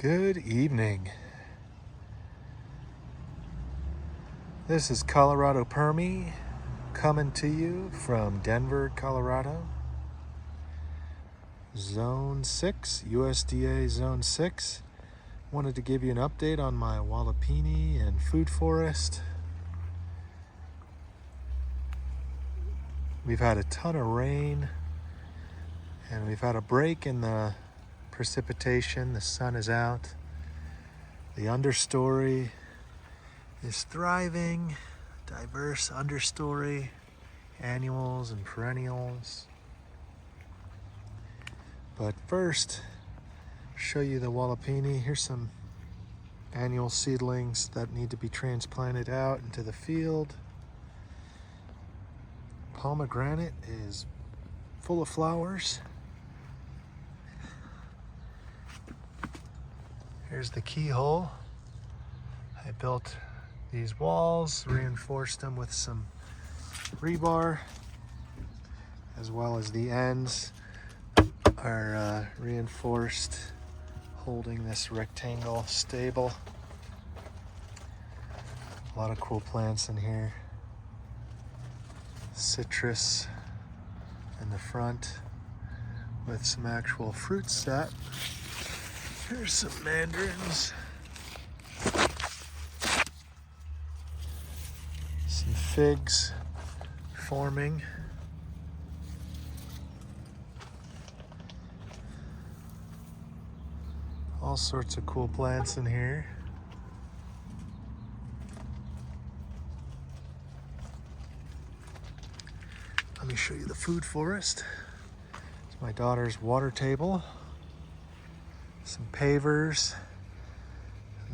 Good evening. This is Colorado Permy coming to you from Denver, Colorado. Zone 6, USDA Zone 6. Wanted to give you an update on my Walapini and food forest. We've had a ton of rain and we've had a break in the precipitation. The sun is out. The understory is thriving. Diverse understory, annuals and perennials. But first, show you the Walapini. Here's some annual seedlings that need to be transplanted out into the field. Pomegranate is full of flowers. Here's the keyhole. I built these walls, reinforced them with some rebar, as well as the ends are reinforced, holding this rectangle stable. A lot of cool plants in here. Citrus in the front with some actual fruit set. Here's some mandarins. Some figs forming. All sorts of cool plants in here. Let me show you the food forest. It's my daughter's water table. Some pavers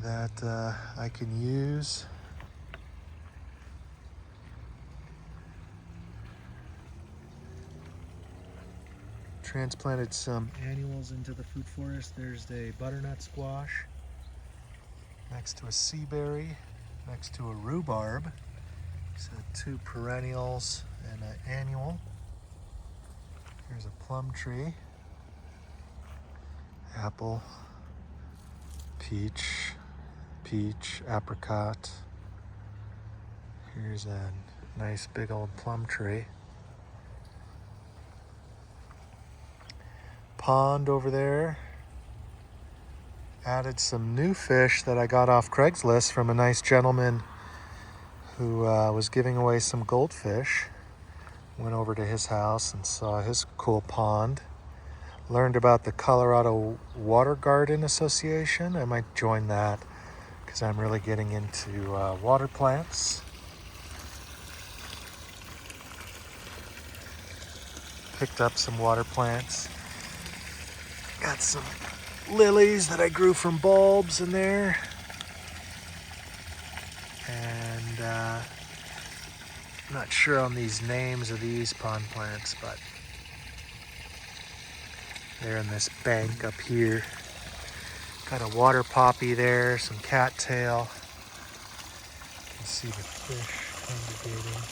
that I can use. Transplanted some annuals into the food forest. There's a butternut squash next to a sea berry, next to a rhubarb. So 2 perennials and an annual. Here's a plum tree, apple, peach, apricot. Here's a nice big old plum tree. Pond over there. Added some new fish that I got off Craigslist from a nice gentleman who was giving away some goldfish. Went over to his house and saw his cool pond. Learned about the Colorado Water Garden Association. I might join that because I'm really getting into water plants. Picked up some water plants. Got some lilies that I grew from bulbs in there. And I'm not sure on these names of these pond plants, but they're in this bank up here. Got a water poppy there, some cattail. You can see the fish congregating.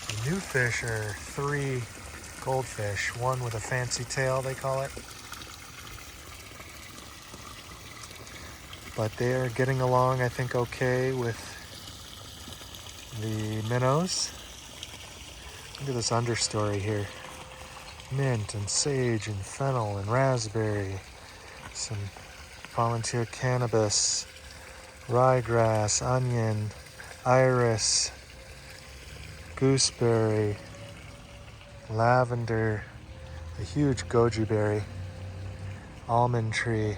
The new fish are 3 goldfish, one with a fancy tail, they call it. But they are getting along, I think, okay with the minnows. Look at this understory here. Mint and sage and fennel and raspberry. Some volunteer cannabis, ryegrass, onion, iris, gooseberry, lavender, a huge goji berry, almond tree.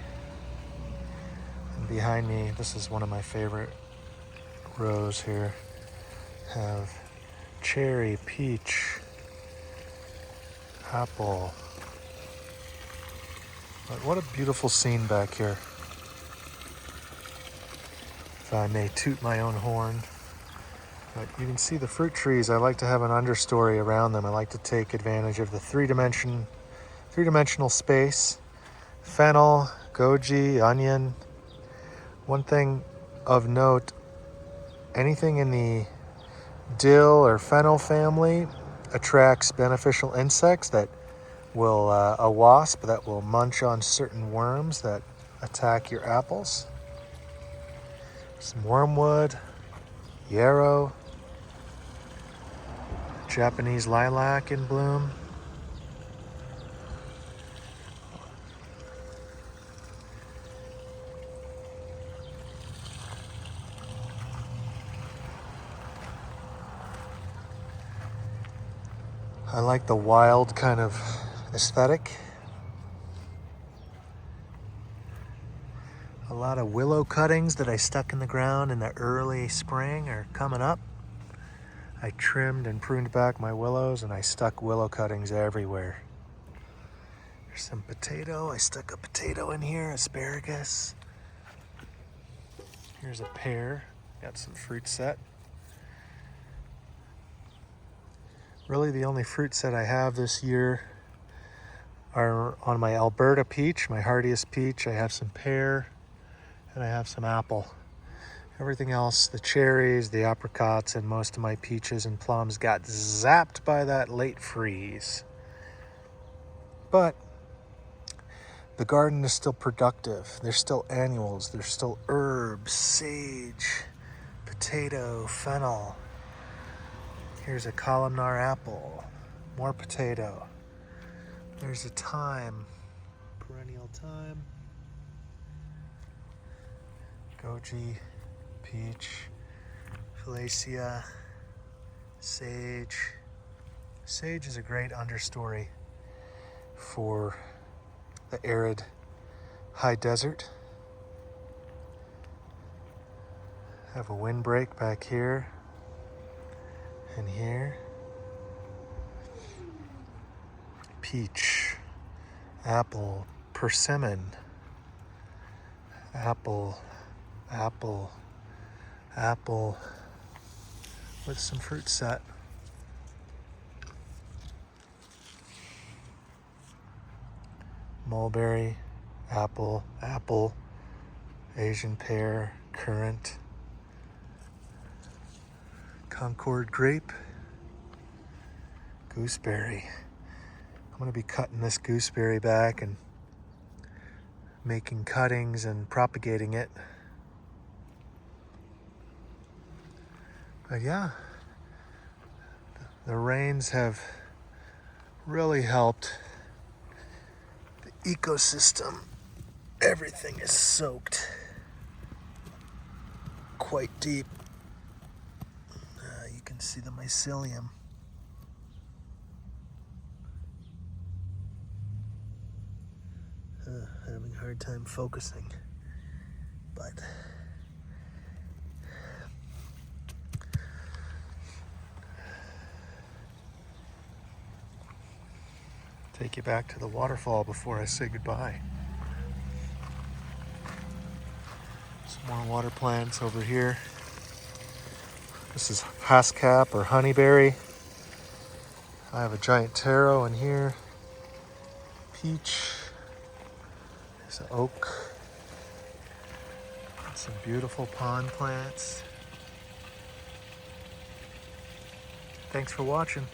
And behind me, this is one of my favorite rows here, have cherry, peach, apple. But what a beautiful scene back here. If I may toot my own horn. But you can see the fruit trees. I like to have an understory around them. I like to take advantage of the three-dimensional space. Fennel, goji, onion. One thing of note, anything in the dill or fennel family attracts beneficial insects that will, a wasp that will munch on certain worms that attack your apples. Some wormwood, yarrow, Japanese lilac in bloom. I like the wild kind of aesthetic. A lot of willow cuttings that I stuck in the ground in the early spring are coming up. I trimmed and pruned back my willows and I stuck willow cuttings everywhere. There's some potato. I stuck a potato in here, asparagus. Here's a pear. Got some fruit set. Really the only fruit set I have this year are on my Alberta peach, my hardiest peach. I have some pear and I have some apple. Everything else, the cherries, the apricots, and most of my peaches and plums got zapped by that late freeze. But the garden is still productive. There's still annuals, there's still herbs, sage, potato, fennel. Here's a columnar apple, more potato. There's a thyme, perennial thyme, goji, peach, Phylacea, sage. Sage is a great understory for the arid high desert. Have a windbreak back here and here. Peach, apple, persimmon, apple, apple, apple with some fruit set. Mulberry, apple, apple, Asian pear, currant, Concord grape, gooseberry. I'm going to be cutting this gooseberry back and making cuttings and propagating it. But yeah, the rains have really helped the ecosystem. Everything is soaked quite deep. You can see the mycelium. Having a hard time focusing, but take you back to the waterfall before I say goodbye. Some more water plants over here. This is haskap or honeyberry. I have a giant taro in here. Peach. There's an oak. And some beautiful pond plants. Thanks for watching.